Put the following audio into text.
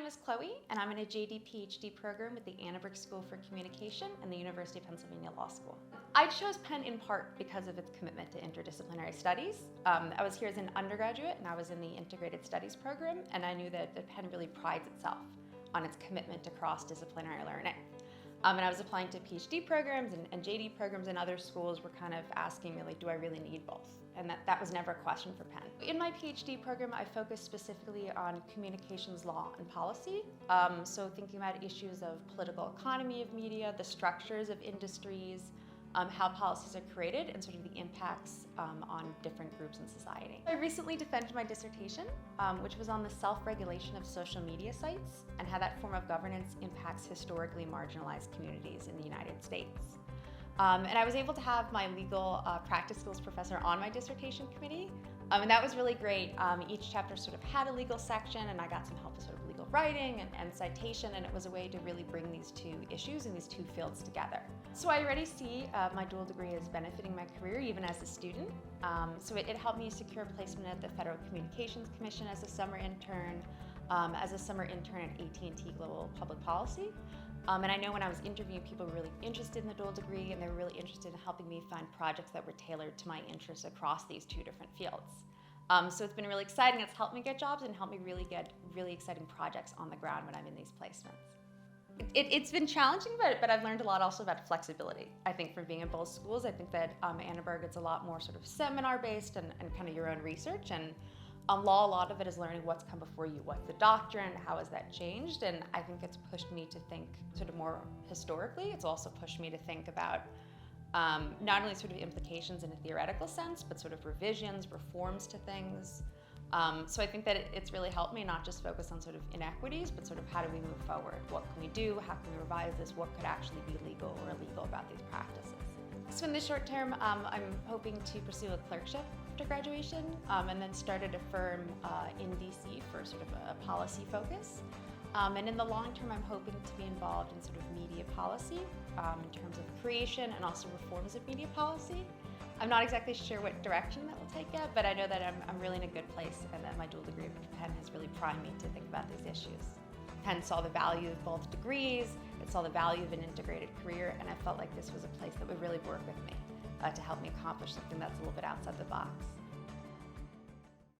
is Chloe, and I'm in a JD PhD program with the Annenberg School for Communication and the University of Pennsylvania Law School. I chose Penn in part because of its commitment to interdisciplinary studies. I was here as an undergraduate, and I was in the Integrated Studies program, and I knew that Penn really prides itself on its commitment to cross-disciplinary learning. And I was applying to PhD programs and JD programs, and other schools were kind of asking me, like, do I really need both? And that was never a question for Penn. In my PhD program, I focused specifically on communications law and policy. So thinking about issues of political economy of media, the structures of industries, how policies are created, and sort of the impacts on different groups in society. I recently defended my dissertation, which was on the self-regulation of social media sites and how that form of governance impacts historically marginalized communities in the United States. And I was able to have my legal practice skills professor on my dissertation committee, and that was really great. Each chapter sort of had a legal section, and I got some help with sort of legal writing and citation, and it was a way to really bring these two issues and these two fields together. So I already see my dual degree as benefiting my career, even as a student. So it helped me secure a placement at the Federal Communications Commission as a summer intern, at AT&T Global Public Policy. And I know when I was interviewing, people were really interested in the dual degree, and they were really interested in helping me find projects that were tailored to my interests across these two different fields. So it's been really exciting. It's helped me get jobs and helped me really get really exciting projects on the ground when I'm in these placements. It's been challenging, but I've learned a lot also about flexibility. I think from being in both schools, I think that Annenberg, it's a lot more sort of seminar-based and kind of your own research. And law, a lot of it is learning what's come before you, what's the doctrine, how has that changed, and I think it's pushed me to think sort of more historically. It's also pushed me to think about not only sort of implications in a theoretical sense, but sort of revisions, reforms to things. So I think that it's really helped me not just focus on sort of inequities, but sort of how do we move forward? What can we do? How can we revise this? What could actually be legal or illegal about these practices? So in the short term, I'm hoping to pursue a clerkship after graduation, and then start at a firm in DC for sort of a policy focus. And in the long term, I'm hoping to be involved in sort of media policy in terms of creation and also reforms of media policy. I'm not exactly sure what direction that will take yet, but I know that I'm really in a good place, and that my dual degree at Penn has really primed me to think about these issues. Penn saw the value of both degrees, it saw the value of an integrated career, and I felt like this was a place that would really work with me to help me accomplish something that's a little bit outside the box.